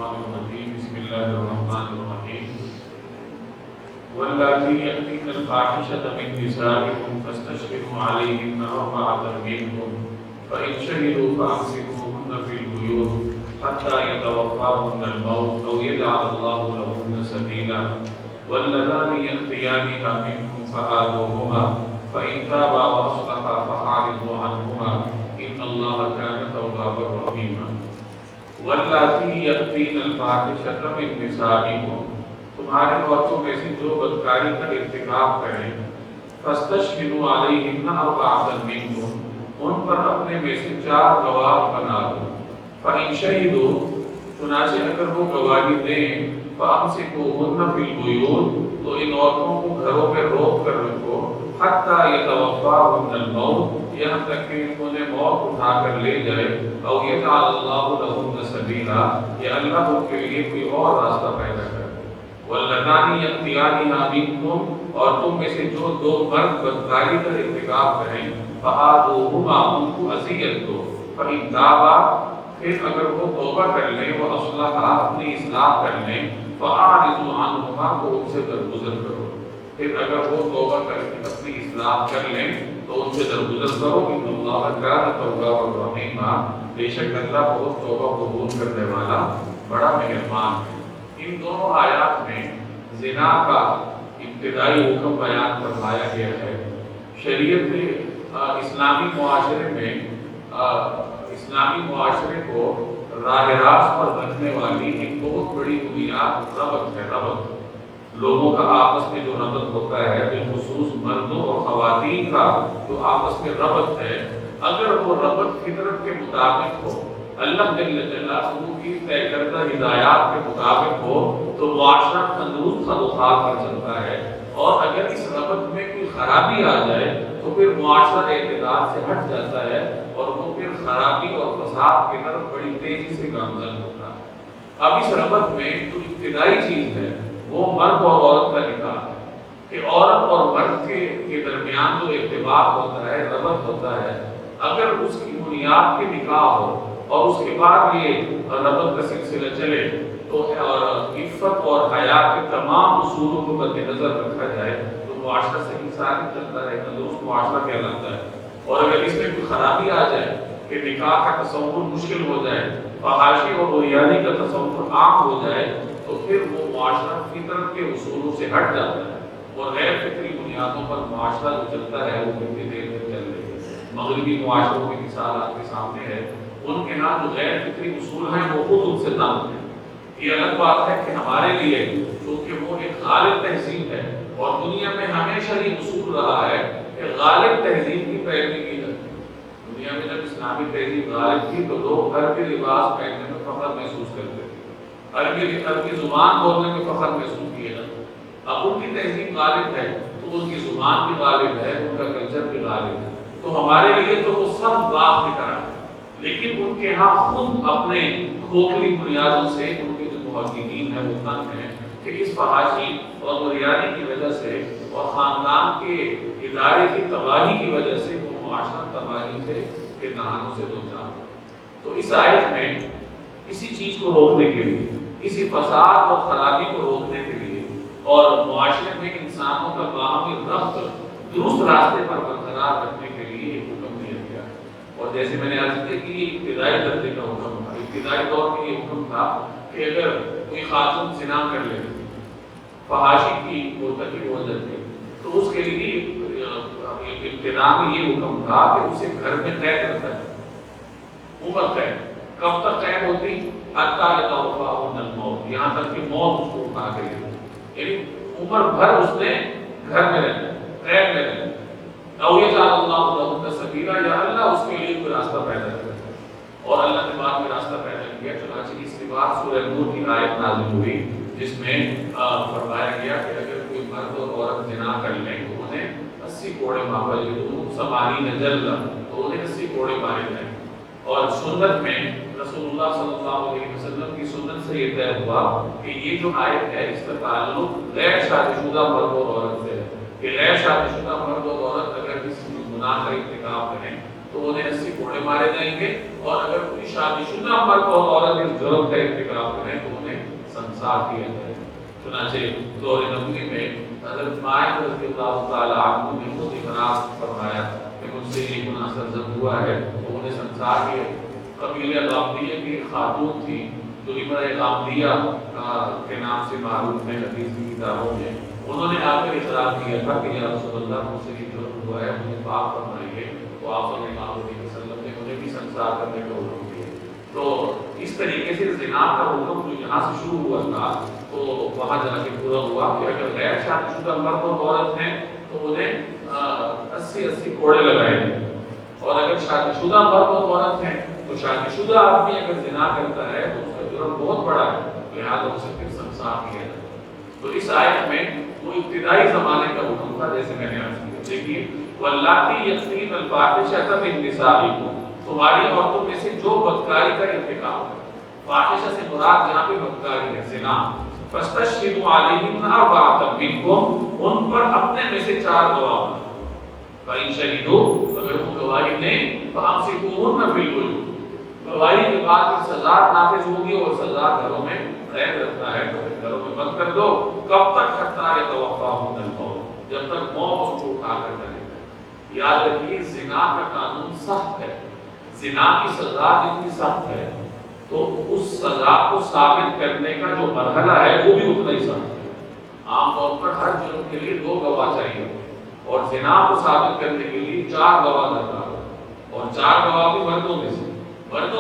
الشيطان الرجيم بسم الله الرحمن الرحيم واللاتي يأتين الفاحشة من نسائكم فاستشهدوا عليهن أربعة منكم فإن شهدوا فأمسكوهن في البيوت حتى يتوفاهن الموت أو يجعل الله لهن سبيلا واللذان يأتيانها منكم فآذوهما فإن تابا وأصلحا فأعرضوا عنهما إن الله كان توابا رحيما واللاتی یأتین الفاحشۃ من نسائکم تمہاری عورتوں میں سے جو بدکاری کا ارتکاب کریں فاستشہدوا علیہن اربعۃ منکم ان پر اپنے میں سے 4 گواہ بنا دو فإن شہدوا چنانچہ اگر وہ گواہی دیں فأمسکوہن فی البیوت تو ان عورتوں کو گھروں میں روک کر رکھو حتی یتوفاہن الموت یہاں تک کہ انہیں موت اٹھا کر لے جائے او یجعل اللہ لہن سبیلا یا اللہ ان کے لیے کوئی اور راستہ پیدا کرے واللذان یأتیانها منکم اور تم میں سے جو 2 مرد بدکاری کا ارتکاب کریں فآذوہما ان کو اذیت دو فإن تابا پھر اگر وہ توبہ کر لیں وہ اصلحا اپنی اصلاح کر لیں فأعرضوا عنہما تو ان سے درگزر کرو پھر اگر وہ توبہ کر کے اپنی اصلاح کر لیں تو ان سے درگزر کرو ان اللہ کان توابا رحیما بے شک اللہ بہت توبہ قبول کرنے والا بڑا مہربان ہے۔ ان دونوں آیات میں زنا کا ابتدائی حکم بیان فرمایا گیا ہے۔ شریعت اسلامی معاشرے کو راہ راست پر رکھنے والی ایک بہت بڑی بنیاد ربط ہے۔ ربط لوگوں کا آپس میں جو ربط ہوتا ہے بالخصوص مردوں اور خواتین کا جو آپس میں ربط ہے اگر وہ ربط فطرت کے مطابق ہو اللہ جل جلالہ کی طے کردہ ہدایات کے مطابق ہو تو معاشرہ تندرست خلوخال پر چلتا ہے اور اگر اس ربط میں کوئی خرابی آ جائے تو پھر معاشرہ اعتدال سے ہٹ جاتا ہے اور وہ پھر خرابی اور فساد کی طرف بڑی تیزی سے گامزن ہوتا ہے۔ اب اس ربط میں جو ابتدائی چیز ہے وہ مرد اور عورت کا نکاح ہے کہ عورت اور مرد کے درمیان جو ارتباط ہوتا ہے ربط ہوتا ہے اگر اس کی بنیاد کے نکاح ہو اور اس کے بعد یہ ربط کا سلسلہ چلے تو عفت اور حیا کے تمام اصولوں کو مد نظر رکھا جائے تو معاشرہ صحیح سالم چلتا ہے تندرست معاشرہ کہلاتا ہے۔ اور اگر اس میں کوئی خرابی آ جائے کہ نکاح کا تصور مشکل ہو جائے فحاشی اور بریانی کا تصور عام ہو جائے تو پھر وہ معاشرہ فطرت کے اصولوں سے ہٹ جاتا ہے اور غیر فطری بنیادوں پر معاشرہ جو چلتا ہے وہ کتنی دیر تک چل رہی ہے۔ مغربی معاشروں کی مثال آپ کے سامنے ہے، ان کے ہاں جو غیر فطری اصول ہیں وہ خود ان سے تنگ ہیں۔ یہ الگ بات ہے کہ ہمارے لیے چونکہ وہ ایک غالب تہذیب ہے اور دنیا میں ہمیشہ یہ اصول رہا ہے کہ غالب تہذیب کی پیروی کی جاتی ہے۔ دنیا میں جب اسلامی تہذیب غالب تھی تو لوگ عربی لباس پہننے میں فخر محسوس کرتے تھے، عربی زبان بولنے میں فخر محسوس کیا جاتا ہے۔ اب ان کی تہذیب غالب ہے تو ان کی زبان بھی غالب ہے، ان کا کلچر بھی غالب ہے، تو ہمارے لیے تو وہ سب باپ کی طرح ہے، لیکن ان کے ہاں خود اپنے کھوکھلی بنیادوں سے ان کے جو محققین ہیں وہ تنگ ہیں کہ اس فحاشی اور بریانی کی وجہ سے اور خاندان کے ادارے کی تباہی کی وجہ سے وہ معاشرہ تباہی سے کے دہانوں سے دوچار ہے۔ تو اس آیت میں اسی چیز کو روکنے کے لیے، اسی فساد اور خرابی کو روکنے کے لیے اور معاشرے میں انسانوں کا باہمی ربط درست راستے پر برقرار رکھنے کے لیے ایک حکم دیا گیا ہے۔ اور جیسے میں نے عرض کیا کہ یہ ابتدائی درجے کا حکم تھا، ابتدائی دور میں یہ حکم تھا کہ اگر کوئی خاتون زنا کر لیتی فحاشی کی مرتکب ہو جاتی تو اس کے لیے ابتدا میں یہ حکم تھا کہ اسے گھر میں قید رکھا جائے۔ عمر قید کب تک قید ہوتی؟ حتی یتوفاہن الموت، یہاں تک کہ موت اس کو اٹھا کے لے جائے، یعنی عمر بھر اس نے گھر میں رہنا، قید میں رہنا۔ او یجعل اللہ لہن سبیلا، یا اللہ اس کے لیے کوئی راستہ پیدا کرے، اور اللہ نے بعد میں راستہ پیدا کیا۔ چنانچہ اس کے بعد سورہ نور کی آیت نازل ہوئی جس میں فرمایا گیا کہ اگر کوئی مرد اور عورت زنا کر لیں تو انہیں 80 کوڑے مارے جائیں، 80 جلدہ، تو انہیں 80 کوڑے مارے جائیں۔ اور سنت میں رسول اللہ صلی اللہ علیہ وسلم کی سنت سے یہ طے ہوا کہ یہ جو آیت ہے اس کا تعلق غیر شادی شدہ مرد اور عورت سے ہے کہ غیر شادی شدہ مرد اور عورت اگر کسی گناہ کا ارتکاب کریں تو تو انہیں 80 کوڑے مارے جائیں گے، اور اگر کوئی شادی شدہ مرد اور عورت اس جرم کا ارتکاب کریں تو انہیں سنسار کیا جائے گا۔ چنانچہ دور نبوی میں حضرت مائز رضی اللہ تعالیٰ عنہ نے خود اقرار فرمایا کہ مجھ سے یہ گناہ سرزد ہوا ہے، تو انہیں سنسار کیا۔ قبیلہ غامدیہ کی خاتون تھی جو امرأ غامدیہ کے نام سے معروف ہے حدیث کی کتابوں میں، انہوں نے آ کر اقرار کیا تھا کہ یا رسول اللہ مجھ سے یہ جرم ہوا ہے، مجھے پاک فرمائیے، تو آپ صلی اللہ علیہ وسلم نے انہیں بھی سنسار کرنے کا حکم دیا۔ تو اس طریقے سے زنا کا حکم جو یہاں سے شروع ہوا تھا تو وہاں جا کے پورا ہوا کہ اگر غیر شادی شدہ مرد اور عورت ہیں تو انہیں 80 کوڑے لگائے گئے، اور اگر شادی شدہ مرد اور عورت ہیں تو شادی شدہ آدمی اگر زنا کرتا ہے تو اس کا جرم بہت بڑا ہے، لہٰذا اسے پھر سنسار کیا جائے۔ تو اس آیت میں وہ ابتدائی زمانے کا حکم تھا، جیسے میں نے عرض کیا۔ دیکھیے واللاتی یأتین الفاحشۃ من نسائکم، تمہاری عورتوں میں سے جو بدکاری کا ارتکاب ہے، فاحشہ سے مراد یہاں پہ بدکاری ہے، زنا، فاستشہدوا علیہن اربعۃ منکم، ان پر اپنے میں سے 4 گواہ ہوں۔ فإن شہدوا، اگر وہ گواہی دیں، فأمسکوہن فی البیوت، گواہی کے بعد سزا نافذ ہوگی، اور سزا گھروں میں قید رکھتا ہے تو گھروں میں بند کر دو۔ کب تک؟ حتی یتوفاہن الموت، جب تک موت ان کو اٹھا کر کرے گا۔ یاد رکھیے زنا کا قانون سخت ہے، زنا کی سزا جتنی سخت ہے تو اس سزا کو ثابت کرنے کا جو مرحلہ ہے وہ بھی اتنا ہی سخت ہے۔ عام طور پر ہر جرم کے لیے 2 گواہ چاہیے، اور زنا کو ثابت کرنے کے لیے 4 گواہ درکار ہے، اور 4 گواہ بھی مردوں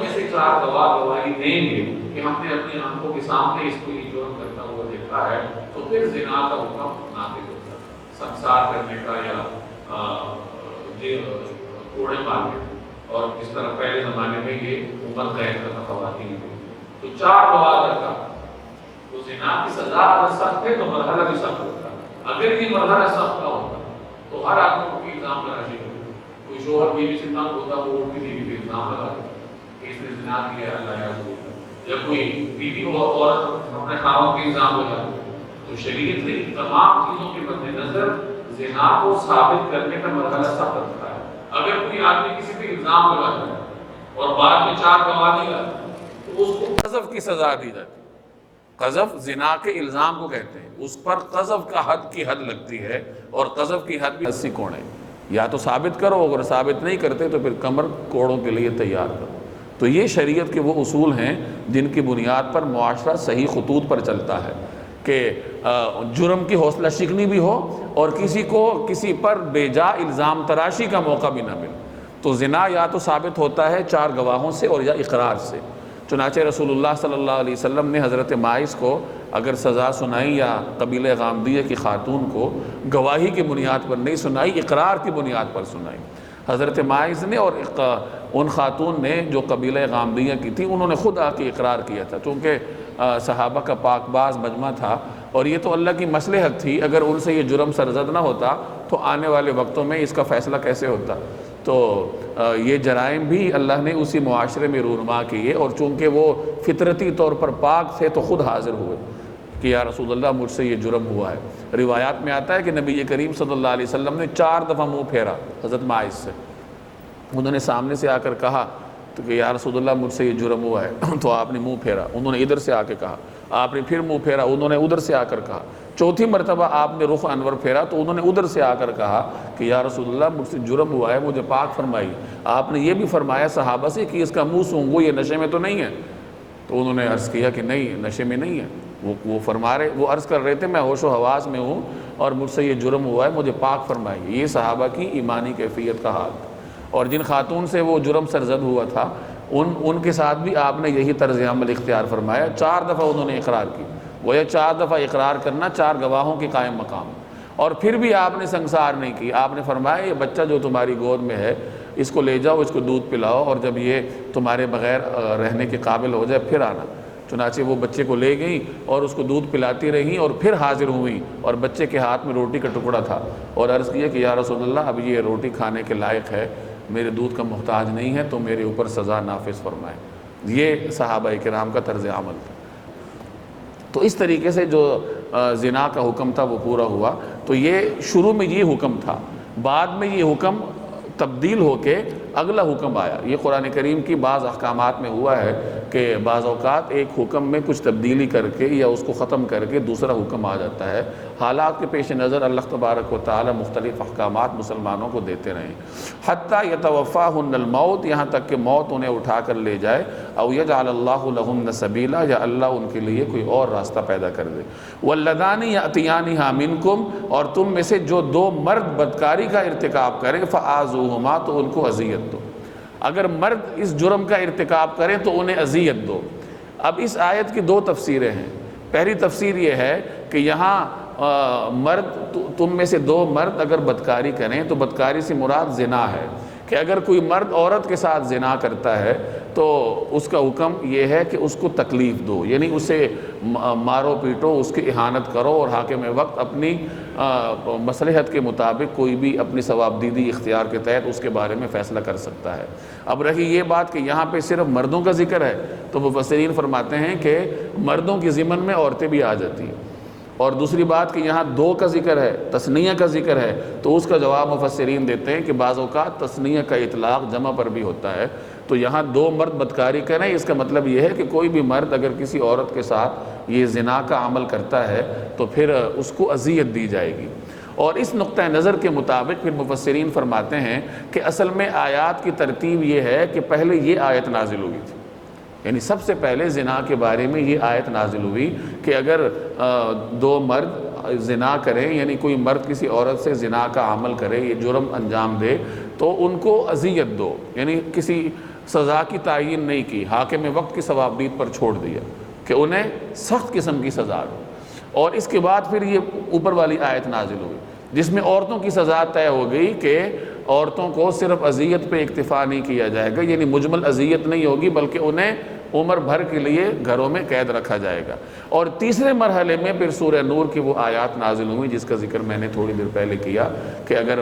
میں سے 4 گواہ گواہی دیں گے کہ ہم نے اپنی آنکھوں کے سامنے اس کو یہ جرم کرتا ہوا دیکھا ہے، تو پھر زنا کا حکم نافذ ہوتا ہے، سنسار کرنے کا یا کوڑے مارنے۔ اور اس طرح پہلے زمانے میں یہ عمر قید کا خواتین کو، تو 4 گواہ درکار۔ تو زنا کی سزا اگر سخت ہے تو مرحلہ بھی سخت ہوتا ہے۔ اگر یہ مرحلہ سخت نہ ہوتا تو ہر آدمی کو الزام تراشی ہوتی، کوئی شوہر بیوی سے تنگ ہوتا وہ اٹھ کے بیوی پہ الزام لگا دیتا کہ اس نے زنا کیا ہے، اللہ یعذ باللہ، یا کوئی بیوی اور عورت اپنے خاوند پہ الزام لگا دیتا۔ تو شریعت نے تمام چیزوں کے مد نظر زنا کو ثابت کرنے کا مرحلہ سخت رکھا ہے۔ اگر کوئی آدمی کسی پہ الزام لگاتا ہے اور بعد میں 4 گواہ نہیں لاتا تو اس کو قذف کی سزا دی جاتی ہے۔ قذف زنا کے الزام کو کہتے ہیں، اس پر قذف کا حد کی حد لگتی ہے، اور قذف کی حد بھی 80 کوڑے، یا تو ثابت کرو، اگر ثابت نہیں کرتے تو پھر کمر کوڑوں کے لیے تیار کرو۔ تو یہ شریعت کے وہ اصول ہیں جن کی بنیاد پر معاشرہ صحیح خطوط پر چلتا ہے کہ جرم کی حوصلہ شکنی بھی ہو اور کسی کو کسی پر بے جا الزام تراشی کا موقع بھی نہ ملے۔ تو زنا یا تو ثابت ہوتا ہے 4 گواہوں سے اور یا اقرار سے۔ چنانچہ رسول اللہ صلی اللہ علیہ وسلم نے حضرت ماعز کو اگر سزا سنائی یا قبیلہ غامدیہ کی خاتون کو گواہی کی بنیاد پر نہیں سنائی، اقرار کی بنیاد پر سنائی۔ حضرت ماعز نے اور ان خاتون نے جو قبیلہ غامدیہ کی تھی انہوں نے خود آ کے اقرار کیا تھا، چونکہ صحابہ کا پاک باز مجمع تھا اور یہ تو اللہ کی مصلحت تھی، اگر ان سے یہ جرم سرزد نہ ہوتا تو آنے والے وقتوں میں اس کا فیصلہ کیسے ہوتا۔ تو یہ جرائم بھی اللہ نے اسی معاشرے میں رونما کیے، اور چونکہ وہ فطرتی طور پر پاک تھے تو خود حاضر ہوئے کہ یا رسول اللہ مجھ سے یہ جرم ہوا ہے۔ روایات میں آتا ہے کہ نبی کریم صلی اللہ علیہ وسلم نے 4 دفعہ منہ پھیرا حضرت ماعز سے، انہوں نے سامنے سے آ کر کہا تو کہ یا رسول اللہ مجھ سے یہ جرم ہوا ہے، تو آپ نے منہ پھیرا، انہوں نے ادھر سے آ کے کہا، آپ نے پھر منہ پھیرا، انہوں نے ادھر سے آ کر کہا، چوتھی مرتبہ آپ نے رخ انور پھیرا تو انہوں نے ادھر سے آ کر کہا کہ یا رسول اللہ مجھ سے جرم ہوا ہے، مجھے پاک فرمائی۔ آپ نے یہ بھی فرمایا صحابہ سے کہ اس کا منہ سونگھو، یہ نشے میں تو نہیں ہے؟ تو انہوں نے عرض کیا کہ نہیں، نشے میں نہیں ہے۔ وہ فرما رہے، وہ عرض کر رہے تھے میں ہوش و حواس میں ہوں اور مجھ سے یہ جرم ہوا ہے، مجھے پاک فرمائیے۔ یہ صحابہ کی ایمانی کیفیت کا حال تھا۔ اور جن خاتون سے وہ جرم سرزد ہوا تھا ان کے ساتھ بھی آپ نے یہی طرز عمل اختیار فرمایا، 4 دفعہ انہوں نے اقرار کی۔ گویا 4 دفعہ اقرار کرنا 4 گواہوں کے قائم مقام، اور پھر بھی آپ نے سنگسار نہیں کی۔ آپ نے فرمایا یہ بچہ جو تمہاری گود میں ہے اس کو لے جاؤ، اس کو دودھ پلاؤ، اور جب یہ تمہارے بغیر رہنے کے قابل ہو جائے پھر آنا۔ چنانچہ وہ بچے کو لے گئیں اور اس کو دودھ پلاتی رہیں اور پھر حاضر ہوئیں، اور بچے کے ہاتھ میں روٹی کا ٹکڑا تھا، اور عرض کیا کہ یا رسول اللہ اب یہ روٹی کھانے کے لائق ہے، میرے دودھ کا محتاج نہیں ہے، تو میرے اوپر سزا نافذ فرمائے۔ یہ صحابہ کرام کا طرز عمل تھا۔ تو اس طریقے سے جو زنا کا حکم تھا وہ پورا ہوا۔ تو یہ شروع میں یہ حکم تھا، بعد میں یہ حکم تبدیل ہو کے اگلا حکم آیا۔ یہ قرآن کریم کی بعض احکامات میں ہوا ہے کہ بعض اوقات ایک حکم میں کچھ تبدیلی کر کے یا اس کو ختم کر کے دوسرا حکم آ جاتا ہے۔ حالات کے پیش نظر اللہ تبارک و تعالی مختلف احکامات مسلمانوں کو دیتے رہیں، حتیٰ یتوفاہن الموت، یہاں تک کہ موت انہیں اٹھا کر لے جائے، او یجعل اللہ لہن سبیلا، یا اللہ ان کے لیے کوئی اور راستہ پیدا کر دے۔ واللذان یأتیانہا منکم، اور تم میں سے جو دو مرد بدکاری کا ارتکاب کریں، فآذوہما، تو ان کو اذیت دو۔ اگر مرد اس جرم کا ارتکاب کریں تو انہیں اذیت دو۔ اب اس آیت کی دو تفسیریں ہیں۔ پہلی تفسیر یہ ہے کہ یہاں مرد، تم میں سے دو مرد اگر بدکاری کریں تو بدکاری سے مراد زنا ہے، کہ اگر کوئی مرد عورت کے ساتھ زنا کرتا ہے تو اس کا حکم یہ ہے کہ اس کو تکلیف دو، یعنی اسے مارو پیٹو، اس کی اہانت کرو، اور حاکم وقت اپنی مصلحت کے مطابق کوئی بھی اپنی ثوابدیدی اختیار کے تحت اس کے بارے میں فیصلہ کر سکتا ہے۔ اب رہی یہ بات کہ یہاں پہ صرف مردوں کا ذکر ہے، تو مفسرین فرماتے ہیں کہ مردوں کی ضمن میں عورتیں بھی آ جاتی ہیں، اور دوسری بات کہ یہاں دو کا ذکر ہے، تثنیہ کا ذکر ہے، تو اس کا جواب مفسرین دیتے ہیں کہ بعض اوقات تثنیہ کا اطلاق جمع پر بھی ہوتا ہے۔ تو یہاں دو مرد بدکاری کریں، اس کا مطلب یہ ہے کہ کوئی بھی مرد اگر کسی عورت کے ساتھ یہ زنا کا عمل کرتا ہے تو پھر اس کو اذیت دی جائے گی۔ اور اس نقطہ نظر کے مطابق پھر مفسرین فرماتے ہیں کہ اصل میں آیات کی ترتیب یہ ہے کہ پہلے یہ آیت نازل ہوئی تھی، یعنی سب سے پہلے زنا کے بارے میں یہ آیت نازل ہوئی کہ اگر دو مرد زنا کریں، یعنی کوئی مرد کسی عورت سے زنا کا عمل کرے، یہ جرم انجام دے، تو ان کو اذیت دو، یعنی کسی سزا کی تعین نہیں کی، حاکم وقت کی ثوابدید پر چھوڑ دیا کہ انہیں سخت قسم کی سزا دو۔ اور اس کے بعد پھر یہ اوپر والی آیت نازل ہوئی جس میں عورتوں کی سزا طے ہو گئی کہ عورتوں کو صرف اذیت پہ اکتفا نہیں کیا جائے گا، یعنی مجمل اذیت نہیں ہوگی بلکہ انہیں عمر بھر کے لیے گھروں میں قید رکھا جائے گا۔ اور تیسرے مرحلے میں پھر سورہ نور کی وہ آیات نازل ہوئی جس کا ذکر میں نے تھوڑی دیر پہلے کیا کہ اگر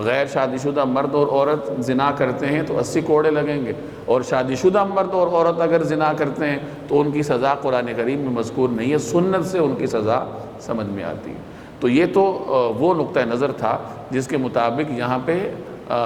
غیر شادی شدہ مرد اور عورت زنا کرتے ہیں تو 80 کوڑے لگیں گے، اور شادی شدہ مرد اور عورت اگر زنا کرتے ہیں تو ان کی سزا قرآن کریم میں مذکور نہیں ہے، سنت سے ان کی سزا سمجھ میں آتی ہے۔ تو یہ تو وہ نقطہ نظر تھا جس کے مطابق یہاں پہ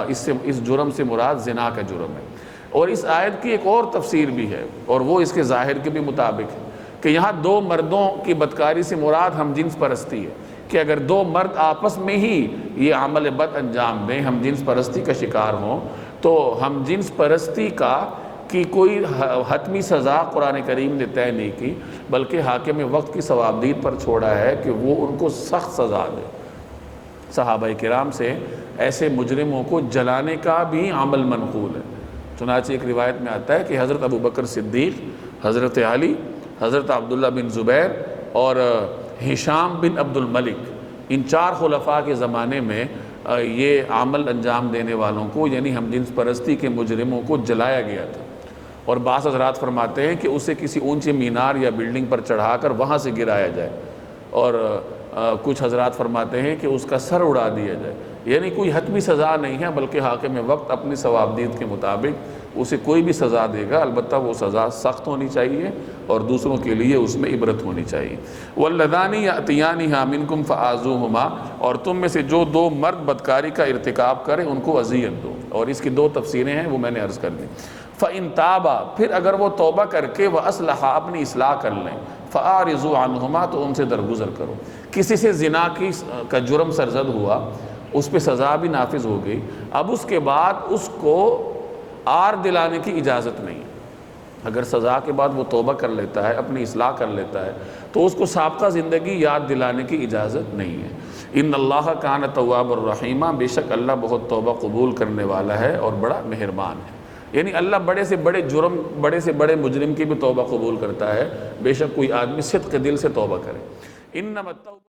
اس جرم سے مراد زنا کا جرم ہے۔ اور اس آیت کی ایک اور تفسیر بھی ہے، اور وہ اس کے ظاہر کے بھی مطابق ہے کہ یہاں دو مردوں کی بدکاری سے مراد ہم جنس پرستی ہے، کہ اگر دو مرد آپس میں ہی یہ عمل بد انجام دیں، ہم جنس پرستی کا شکار ہوں، تو ہم جنس پرستی کی کوئی حتمی سزا قرآن کریم نے طے نہیں کی، بلکہ حاکم وقت کی ثوابدید پر چھوڑا ہے کہ وہ ان کو سخت سزا دے۔ صحابہ کرام سے ایسے مجرموں کو جلانے کا بھی عمل منقول ہے۔ چنانچہ ایک روایت میں آتا ہے کہ حضرت ابو بکر صدیق، حضرت علی، حضرت عبداللہ بن زبیر اور ہشام بن عبد الملک، ان چار خلفاء کے زمانے میں یہ عمل انجام دینے والوں کو، یعنی ہم جنس پرستی کے مجرموں کو جلایا گیا تھا۔ اور بعض حضرات فرماتے ہیں کہ اسے کسی اونچے مینار یا بلڈنگ پر چڑھا کر وہاں سے گرایا جائے، اور کچھ حضرات فرماتے ہیں کہ اس کا سر اڑا دیا جائے، یعنی کوئی حتمی سزا نہیں ہے بلکہ حاکم وقت اپنی ثوابدید کے مطابق اسے کوئی بھی سزا دے گا، البتہ وہ سزا سخت ہونی چاہیے اور دوسروں کے لیے اس میں عبرت ہونی چاہیے۔ وَاللَّذَانِ يَأْتِيَانِهَا مِنْكُمْ فَآذُوهُمَا، اور تم میں سے جو دو مرد بدکاری کا ارتکاب کریں ان کو اذیت دو۔ اور اس کی دو تفسیریں ہیں، وہ میں نے عرض کر دی۔ فَإِن تَابَا، پھر اگر وہ توبہ کر کے وَأَصْلَحَا، اپنی اصلاح کر لیں، فَأَعْرِضُوا عَنْهُمَا، تو ان سے درگزر کرو۔ کسی سے زنا کا جرم سرزد ہوا، اس پہ سزا بھی نافذ ہو گئی، اب اس کے بعد اس کو آر دلانے کی اجازت نہیں ہے۔ اگر سزا کے بعد وہ توبہ کر لیتا ہے، اپنی اصلاح کر لیتا ہے، تو اس کو سابقہ زندگی یاد دلانے کی اجازت نہیں ہے۔ ان اللہ کان تواب الرحیمہ، بے شک اللہ بہت توبہ قبول کرنے والا ہے اور بڑا مہربان ہے۔ یعنی اللہ بڑے سے بڑے جرم، بڑے سے بڑے مجرم کی بھی توبہ قبول کرتا ہے، بے شک کوئی آدمی صدق دل سے توبہ کرے۔ انما التوبہ